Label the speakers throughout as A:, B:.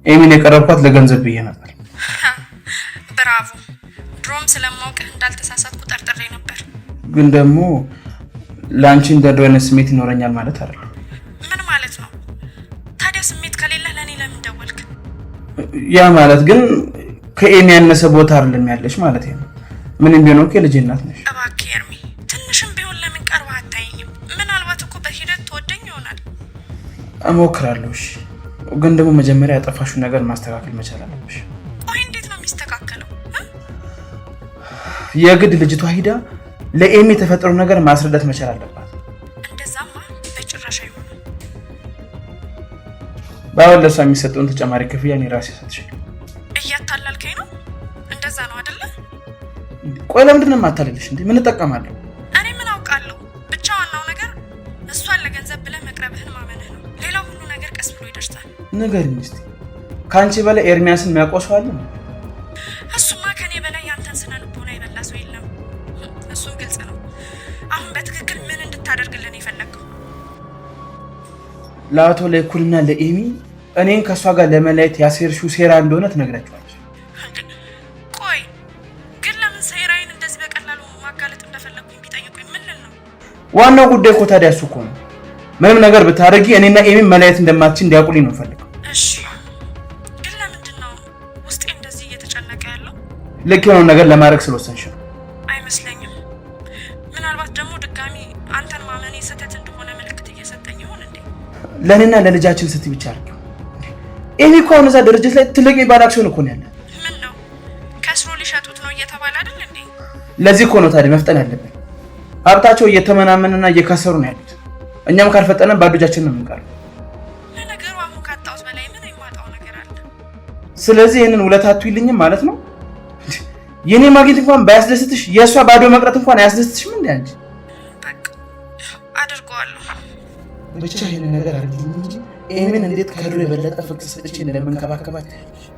A: ኤሚን የቀረብኳት ለገንዘብ ብዬ ነበር።
B: ብራቮ። ድሮም ስለማውቅህ እንዳልተሳሳትኩ ጠርጥሬ ነበር።
A: ግን ደግሞ ላንቺ እንደደረነ ስሜት ይኖረኛል ማለት አይደለም።
B: ምን ማለት ነው ታዲያ? ስሜት ከሌለ ለኔ ለምን ደወልክ?
A: ያ ማለት ግን ከኤሚ ያነሰ ቦታ አይደለም ያለሽ ማለት ነው። ምንም ቢሆን እኮ ልጅ እናት ነሽ።
B: እባክህ ኤርሚ፣ ትንሽም ቢሆን ለምን ቀርበህ አታየኝም? ምናልባት እኮ በሂደት ትወደኝ ይሆናል።
A: እሞክራለሁ። እሺ፣ ግን ደግሞ መጀመሪያ ያጠፋሽው ነገር ማስተካከል መቻል አለብሽ።
B: ቆይ እንዴት ነው የሚስተካከለው?
A: የግድ ልጅቷ ሂዳ ለኤሚ የተፈጠረው ነገር ማስረዳት መቻል አለባት።
B: እንደዛማ በጭራሽ አይሆንም።
A: ባይሆን ለሷ የሚሰጠውን ተጨማሪ ክፍያ እኔ ራሴ ሰጥሻለሁ።
B: እያታላልከኝ ነው? እንደዛ ነው አይደለ?
A: ቆይ ለምንድን ነው የማታለልሽ እንዴ? ምን እጠቀማለሁ?
B: እኔ ምን አውቃለሁ? ብቻ ዋናው ነገር እሷን ለገንዘብ ብለህ መቅረብህን ማመንህ ነው። ሌላው ሁሉ ነገር ቀስ ብሎ ይደርሳል።
A: ንገሪኝ እስቲ፣ ከአንቺ በላይ ኤርሚያስን የሚያውቀው ሰው አለ?
B: እሱማ ከኔ በላይ ያንተን ስነ ልቦና የበላ ሰው የለም። እሱም ግልጽ ነው። አሁን በትክክል ምን እንድታደርግልን የፈለግከው?
A: ለአቶ ለይኩንና ለኤሚ እኔን ከእሷ ጋር ለመለየት ያሴርሽው ሴራ እንደሆነ ትነግራቸዋለሽ።
B: ቆይ ግን ለምን ሴራዬን እንደዚህ በቀላሉ ማጋለጥ እንደፈለግኩኝ ቢጠይቁኝ ምን ልል ነው?
A: ዋናው ጉዳይ እኮ ታዲያ እሱ እኮ ነው። ምንም ነገር ብታደርጊ እኔና ኤሚን መለየት እንደማትችል እንዲያውቁልኝ ነው ፈልገው።
B: እሺ፣ ግን ለምንድን ነው ውስጤ እንደዚህ እየተጨነቀ ያለው?
A: ልክ የሆነውን ነገር ለማድረግ ስለወሰንሽ ነው።
B: አይመስለኝም። ምናልባት ደግሞ ድጋሚ አንተን ማመኔ ስህተት እንደሆነ ምልክት እየሰጠኝ ይሆን እንዴ?
A: ለእኔና ለልጃችን ስትይ ብቻ አድርጊው። ኤሚ እኮ አሁን እዛ ድርጅት ላይ ትልቅ የሚባል አክሲዮን እኮ ነው ያለ።
B: ምን ነው ከስሮ ሊሸጡት ነው እየተባለ አይደል እንዴ?
A: ለዚህ እኮ ነው ታዲያ መፍጠን ያለብን። ሀብታቸው እየተመናመንና እየከሰሩ ነው ያሉት። እኛም ካልፈጠነን ባዶ እጃችንን ነው የምንቀረው።
B: ለነገሩ አሁን ካጣሁት በላይ ምን የማጣው ነገር አለ?
A: ስለዚህ ይህንን ውለታ አትይልኝም ማለት ነው። የኔ ማግኘት እንኳን ባያስደስትሽ የእሷ ባዶ መቅረት እንኳን አያስደስትሽም እንዴ አንቺ?
B: በቃ አድርገዋለሁ።
A: ብቻ ይህንን ነገር አድርጊልኝ እንጂ ኤሚን እንዴት ከድሮ የበለጠ ፍቅር ሰጥቼ እንደምንከባከባት።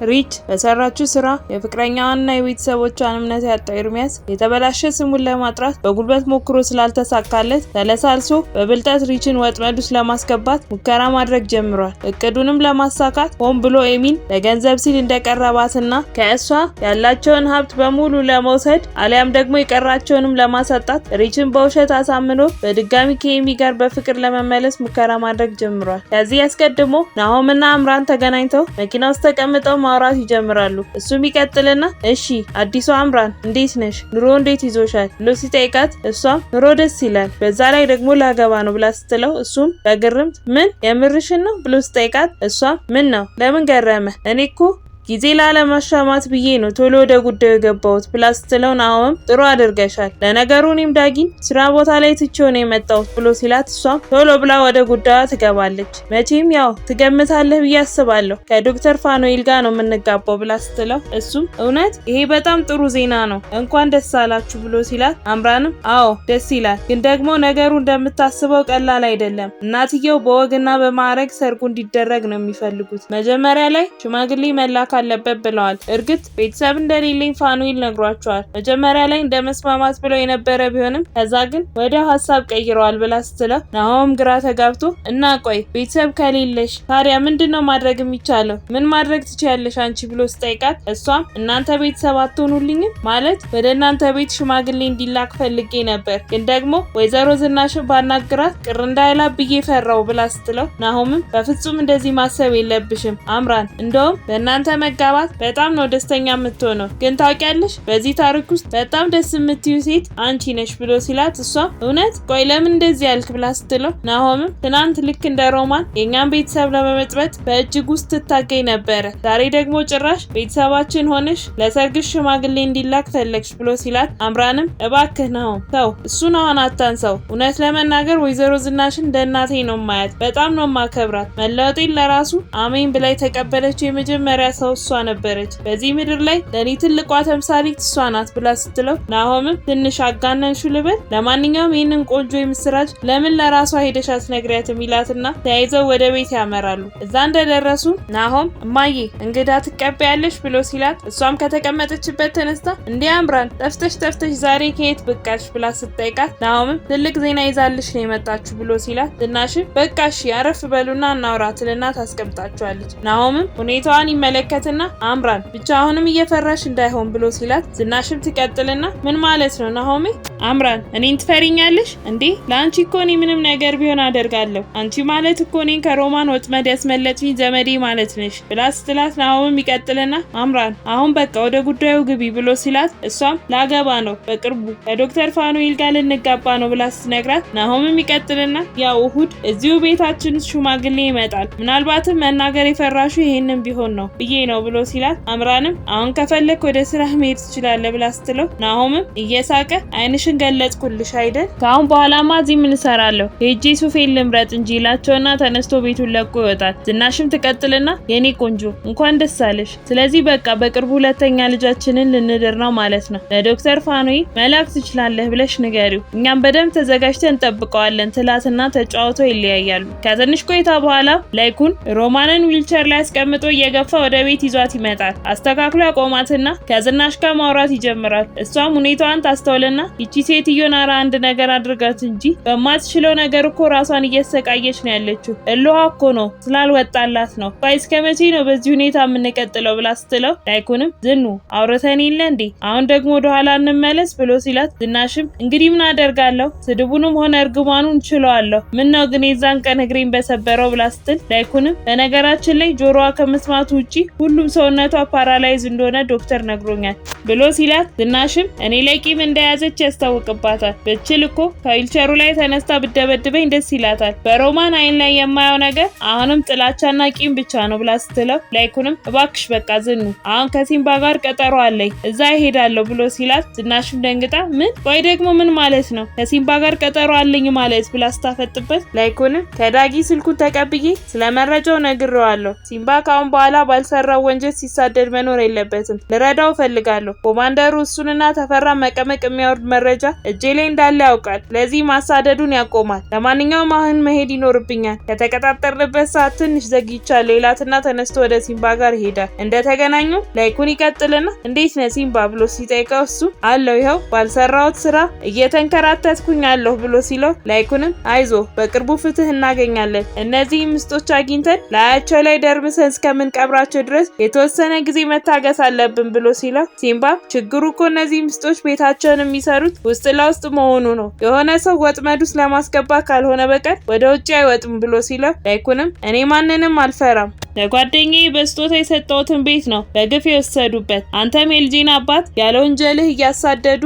C: ሪች በሰራችው ስራ የፍቅረኛዋንና የቤተሰቦቿን እምነት ያጣው ኤርሚያስ የተበላሸ ስሙን ለማጥራት በጉልበት ሞክሮ ስላልተሳካለት ተለሳልሶ በብልጠት ሪችን ወጥመድ ውስጥ ለማስገባት ሙከራ ማድረግ ጀምሯል። እቅዱንም ለማሳካት ሆን ብሎ ኤሚን ለገንዘብ ሲል እንደቀረባትና ከእሷ ያላቸውን ሀብት በሙሉ ለመውሰድ አሊያም ደግሞ የቀራቸውንም ለማሳጣት ሪችን በውሸት አሳምኖ በድጋሚ ከኤሚ ጋር በፍቅር ለመመለስ ሙከራ ማድረግ ጀምሯል። ከዚህ አስቀድሞ ናሆምና አምራን ተገናኝተው መኪና ውስጥ ተቀምጠው ማውራት ይጀምራሉ። እሱም ይቀጥልና እሺ አዲሷ አምራን እንዴት ነሽ? ኑሮ እንዴት ይዞሻል? ብሎ ሲጠይቃት እሷም ኑሮ ደስ ይላል፣ በዛ ላይ ደግሞ ላገባ ነው ብላ ስትለው እሱም በግርምት ምን የምርሽን ነው ብሎ ሲጠይቃት እሷም ምን ነው ለምን ገረመ? እኔ እኮ ጊዜ ላለማሻማት ብዬ ነው ቶሎ ወደ ጉዳዩ የገባሁት ብላ ስትለው ናሆም ጥሩ አድርገሻል፣ ለነገሩ እኔም ዳጊን ስራ ቦታ ላይ ትቼው ነው የመጣሁት ብሎ ሲላት እሷም ቶሎ ብላ ወደ ጉዳዩ ትገባለች። መቼም ያው ትገምታለህ ብዬ አስባለሁ ከዶክተር ፋኖኤል ጋር ነው የምንጋባው ብላ ስትለው እሱም እውነት ይሄ በጣም ጥሩ ዜና ነው እንኳን ደስ አላችሁ ብሎ ሲላት አምራንም አዎ ደስ ይላል፣ ግን ደግሞ ነገሩ እንደምታስበው ቀላል አይደለም። እናትየው በወግና በማዕረግ ሰርጉ እንዲደረግ ነው የሚፈልጉት። መጀመሪያ ላይ ሽማግሌ መላክ አለበት ብለዋል። እርግጥ ቤተሰብ እንደሌለኝ ፋኖኤል ነግሯቸዋል። መጀመሪያ ላይ እንደመስማማት ብለው የነበረ ቢሆንም ከዛ ግን ወደ ሀሳብ ቀይረዋል ብላ ስትለው ናሆም ግራ ተጋብቶ እና ቆይ ቤተሰብ ከሌለሽ ታዲያ ምንድነው ማድረግ የሚቻለው? ምን ማድረግ ትችያለሽ አንቺ ብሎ ስጠይቃት እሷም እናንተ ቤተሰብ አትሆኑልኝም ማለት ወደ እናንተ ቤት ሽማግሌ እንዲላክ ፈልጌ ነበር፣ ግን ደግሞ ወይዘሮ ዝናሽ ባናግራት ቅር እንዳይላ ብዬ ፈራው ብላ ስትለው ናሆምም በፍጹም እንደዚህ ማሰብ የለብሽም አምራን፣ እንደውም በእናንተ መጋባት በጣም ነው ደስተኛ የምትሆነው፣ ግን ታውቂያለሽ በዚህ ታሪክ ውስጥ በጣም ደስ የምትዩ ሴት አንቺ ነሽ ብሎ ሲላት እሷ እውነት ቆይ ለምን እንደዚህ ያልክ ብላ ስትለው ናሆምም ትናንት ልክ እንደ ሮማን የኛን ቤተሰብ ለመመጥበት በእጅግ ውስጥ ትታገኝ ነበረ፣ ዛሬ ደግሞ ጭራሽ ቤተሰባችን ሆነሽ ለሰርግሽ ሽማግሌ እንዲላክ ፈለግሽ ብሎ ሲላት አምራንም እባክህ ናሆም ተው እሱን አሁን አታንሳው፣ እውነት ለመናገር ወይዘሮ ዝናሽን እንደ እናቴ ነው ማያት፣ በጣም ነው ማከብራት፣ መለወጤን ለራሱ አሜን ብላ የተቀበለችው የመጀመሪያ ሰው እሷ ነበረች። በዚህ ምድር ላይ ለኔ ትልቋ ተምሳሌት እሷ ናት ብላ ስትለው ናሆምም ትንሽ አጋነንሹ ልበል፣ ለማንኛውም ይህንን ቆንጆ የምስራች ለምን ለራሷ ሄደሽ አትነግሪያትም ይላትና ተያይዘው ወደ ቤት ያመራሉ። እዛ እንደደረሱ ናሆም እማዬ እንግዳ ትቀበያለሽ ብሎ ሲላት እሷም ከተቀመጠችበት ተነስታ እንዲህ አምራን ጠፍተሽ ዛሬ ከየት ብቃሽ ብላ ስትጠይቃት ናሆምም ትልቅ ዜና ይዛልሽ ነው የመጣችሁ ብሎ ሲላት ዝናሽም በቃ እሺ አረፍ በሉና እናውራ ትልና ታስቀምጣቸዋለች። ናሆምም ሁኔታዋን ይመለከትና አምራን ብቻ አሁንም እየፈራሽ እንዳይሆን ብሎ ሲላት ዝናሽም ትቀጥልና ምን ማለት ነው ናሆሜ? አምራን እኔን ትፈሪኛለሽ እንዴ? ለአንቺ እኮ እኔ ምንም ነገር ቢሆን አደርጋለሁ። አንቺ ማለት እኮ እኔን ከሮማን ወጥመድ ያስመለጥኝ ዘመዴ ማለት ነሽ ብላ ስትላት ናሆምም ይቀጥልና አምራን አሁን በቃ ወደ ጉዳዩ ግቢ ብሎ ሲላት እሷም ላገባ ነው በቅርቡ ከዶክተር ፋኑኤል ጋር ልንጋባ ነው ብላ ስትነግራት ናሆምም ይቀጥልና ያው እሁድ እዚሁ ቤታችን ሽማግሌ ይመጣል፣ ምናልባትም መናገር የፈራሹ ይሄንን ቢሆን ነው ብዬ ነው ብሎ ሲላት አምራንም አሁን ከፈለክ ወደ ስራ መሄድ ትችላለህ ብላ ስትለው ናሆምም እየሳቀ አይንሽን ገለጽኩልሽ አይደል? ከአሁን በኋላማ እዚህ ምን እሰራለሁ? ሄጄ ሱፌን ልምረጥ እንጂ ይላቸውና ተነስቶ ቤቱን ለቆ ይወጣል። ዝናሽም ትቀጥልና የኔ ቆንጆ እንኳን ደስ አለሽ። ስለዚህ በቃ በቅርቡ ሁለተኛ ልጃችንን ልንድር ነው ማለት ነው። ለዶክተር ፋኑኤል መላክ ትችላለህ ብለሽ ንገሪው፣ እኛም በደንብ ተዘጋጅተን እንጠብቀዋለን ትላትና ተጫውተው ይለያያሉ። ከትንሽ ቆይታ በኋላ ላይኩን ሮማንን ዊልቸር ላይ አስቀምጦ እየገፋ ወደ ቤት ይዟት ይመጣል። አስተካክሎ ያቆማትና ከዝናሽ ጋር ማውራት ይጀምራል። እሷም ሁኔታዋን ታስተውልና ይቺ ሴትዮን አራ አንድ ነገር አድርጋት እንጂ በማትችለው ነገር እኮ ራሷን እየሰቃየች ነው ያለችው። እልዋ እኮ ነው ስላልወጣላት ነው። ቆይ እስከ መቼ ነው በዚህ ሁኔታ የምንቀጥለው ብላ ስትለው ላይኩንም ዝኑ አውርተን የለ እንዴ አሁን ደግሞ ወደ ኋላ እንመለስ ብሎ ሲላት ዝናሽም እንግዲህ ምን አደርጋለሁ ስድቡንም ሆነ እርግማኑን ችለዋለሁ፣ ምን ነው ግን የዛን ቀን እግሬን በሰበረው ብላ ስትል ላይኩንም በነገራችን ላይ ጆሮዋ ከመስማቱ ውጪ ሁሉም ሰውነቷ ፓራላይዝ እንደሆነ ዶክተር ነግሮኛል ብሎ ሲላት ዝናሽም እኔ ላይ ቂም እንደያዘች ያስታውቅባታል። ብችል እኮ ከዊልቸሩ ላይ ተነስታ ብደበድበኝ ደስ ይላታል። በሮማን አይን ላይ የማየው ነገር አሁንም ጥላቻና ቂም ብቻ ነው ብላ ስትለው ላይኩንም እባክሽ በቃ ዝኑ አሁን ከሲምባ ጋር ቀጠሮ አለኝ እዛ ይሄዳለሁ ብሎ ሲላት ዝናሽም ደንግጣ ምን ቆይ ደግሞ ምን ማለት ነው ከሲምባ ጋር ቀጠሮ አለኝ ማለት ብላ ስታፈጥበት ላይኩንም ከዳጊ ስልኩን ተቀብዬ ስለመረጃው ነግሬዋለሁ። ሲምባ ካሁን በኋላ ባልሰራው ወንጀል ሲሳደድ መኖር የለበትም። ልረዳው ፈልጋለሁ። ኮማንደሩ እሱንና ተፈራ መቀመቅ የሚያወርድ መረጃ እጄ ላይ እንዳለ ያውቃል። ለዚህ ማሳደዱን ያቆማል። ለማንኛውም አሁን መሄድ ይኖርብኛል። ከተቀጣጠርንበት ሰዓት ትንሽ ዘግይቻለሁ ይላትና ተነስቶ ወደ ሲምባ ጋር ይሄዳል። እንደተገናኙ ላይኩን ይቀጥልና እንዴት ነህ ሲምባ ብሎ ሲጠይቀው እሱ አለው ይኸው ባልሰራውት ስራ እየተንከራተትኩኝ አለሁ ብሎ ሲለው ላይኩንም አይዞ በቅርቡ ፍትህ እናገኛለን። እነዚህ ምስጦች አግኝተን ላያቸው ላይ ደርምሰን እስከምንቀብራቸው ድረስ የተወሰነ ጊዜ መታገስ አለብን ብሎ ሲለው ሲምባ ችግሩ እኮ እነዚህ ምስጦች ቤታቸውን የሚሰሩት ውስጥ ለውስጥ መሆኑ ነው። የሆነ ሰው ወጥመድ ውስጥ ለማስገባት ካልሆነ በቀር ወደ ውጭ አይወጥም ብሎ ሲለው ላይኩንም እኔ ማንንም አልፈራም። ለጓደኛዬ በስጦታ የሰጠሁትን ቤት ነው በግፍ የወሰዱበት። አንተም የልጄን አባት ያለ ወንጀልህ እያሳደዱ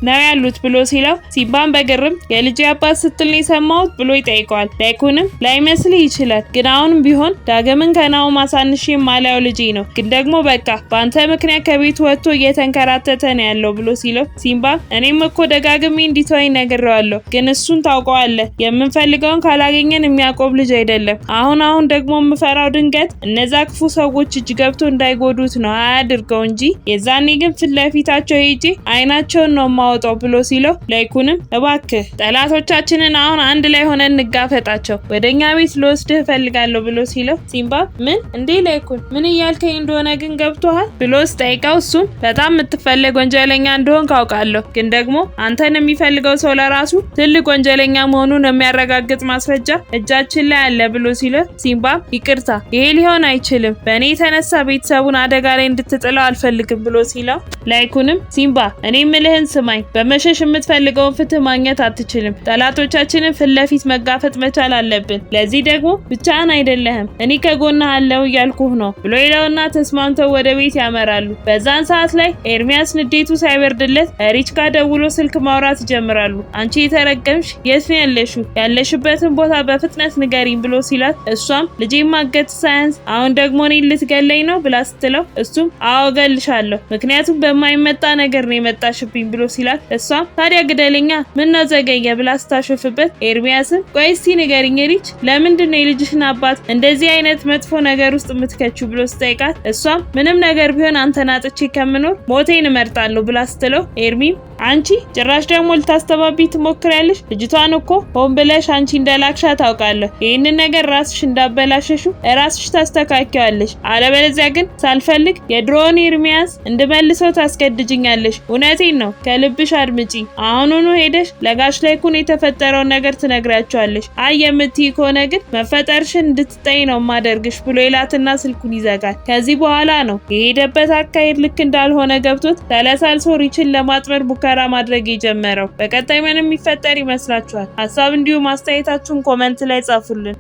C: ነው ያሉት ብሎ ሲለው ሲምባን በግርም የልጄ አባት ስትል ነው የሰማሁት ብሎ ይጠይቀዋል። ላይኩንም ላይመስልህ ይችላል፣ ግን አሁንም ቢሆን ዳግምን ከናው ማሳንሽ ማላየው ልጄ ነው፣ ግን ደግሞ በቃ በአንተ ምክንያት ከቤት ወጥቶ እየተንከራተተ ነው ያለው ብሎ ሲለው ሲምባ እኔም እኮ ደጋግሜ እንዲተወኝ ነግሬዋለሁ፣ ግን እሱን ታውቀዋለህ፣ የምንፈልገውን ካላገኘን የሚያቆም ልጅ አይደለም። አሁን ደግሞ የምፈራው ድንገት እነዛ ክፉ ሰዎች እጅ ገብቶ እንዳይጎዱት ነው። አያድርገው እንጂ የዛኔ ግን ፊት ለፊታቸው ሄጄ አይናቸውን ነው ወጣው ብሎ ሲለው ላይኩንም እባክህ ጠላቶቻችንን አሁን አንድ ላይ ሆነን እንጋፈጣቸው፣ ወደኛ ቤት ልወስድህ እፈልጋለሁ ብሎ ሲለው ሲምባ ምን እንዴ ላይኩን ምን እያልከኝ እንደሆነ ግን ገብቶሃል ብሎ ስጠይቀው እሱም በጣም የምትፈልግ ወንጀለኛ እንደሆን ካውቃለሁ፣ ግን ደግሞ አንተን የሚፈልገው ሰው ለራሱ ትልቅ ወንጀለኛ መሆኑን የሚያረጋግጥ ማስረጃ እጃችን ላይ አለ ብሎ ሲለው ሲምባ ይቅርታ ይሄ ሊሆን አይችልም፣ በእኔ የተነሳ ቤተሰቡን አደጋ ላይ እንድትጥለው አልፈልግም ብሎ ሲለው ላይኩንም ሲምባ እኔ ምልህን ስማኝ፣ በመሸሽ የምትፈልገውን ፍትህ ማግኘት አትችልም። ጠላቶቻችንን ፊት ለፊት መጋፈጥ መቻል አለብን። ለዚህ ደግሞ ብቻህን አይደለህም፣ እኔ ከጎንህ አለሁ እያልኩህ ነው ብሎ ይለውና ተስማምተው ወደ ቤት ያመራሉ። በዛን ሰዓት ላይ ኤርሚያስ ንዴቱ ሳይበርድለት ሪች ጋር ደውሎ ስልክ ማውራት ይጀምራሉ። አንቺ የተረገምሽ የት ነው ያለሽው? ያለሽበትን ቦታ በፍጥነት ንገሪኝ ብሎ ሲላት እሷም ልጄን ማገት ሳያንስ አሁን ደግሞ እኔን ልትገለኝ ነው ብላ ስትለው እሱም አዎ እገልሻለሁ፣ ምክንያቱም በማይመጣ ነገር ነው የመጣሽብኝ ብሎ ሲላት እሷም ታዲያ ግደለኛ ምን ነው ዘገየ ብላ ስታሾፍበት ኤርሚያስን ቆይ እስቲ ንገሪኝ ሪች ለምንድነው የልጅሽን አባት እንደዚህ አይነት መጥፎ ነገር ውስጥ የምትከቺው ብሎ ስጠይቃት እሷም ምንም ነገር ቢሆን አንተን አጥቼ ከምኖር ሞቴን እመርጣለሁ ብላ ስትለው ኤርሚም አንቺ ጭራሽ ደግሞ ልታስተባቢ ትሞክሪያለሽ ልጅቷን እኮ ሆን ብለሽ አንቺ እንደላክሻ ታውቃለሁ ይሄንን ነገር ራስሽ እንዳበላሸሹ ራስሽ ታስተካክያለሽ አለበለዚያ ግን ሳልፈልግ የድሮን ኤርሚያስ እንድመልሰው ታስገድጅኛለሽ እውነቴን ነው ከልብሽ አድምጪ አሁኑኑ ሄደሽ ለጋሽ ላይኩን የተፈጠረው ነገር ትነግራቸዋለሽ አይ የምትይ ከሆነ ግን መፈጠርሽን እንድትጠይ ነው ማደርግሽ ብሎ ይላትና ስልኩን ይዘጋል ከዚህ በኋላ ነው የሄደበት አካሄድ ልክ እንዳልሆነ ገብቶት ተለሳልሶ ሪችን ለማጥመር ሙከራ ማድረግ የጀመረው በቀጣይ ምን የሚፈጠር ይመስላችኋል ሐሳብ እንዲሁም አስተያየታችሁን ኮሜንት ላይ ጻፉልን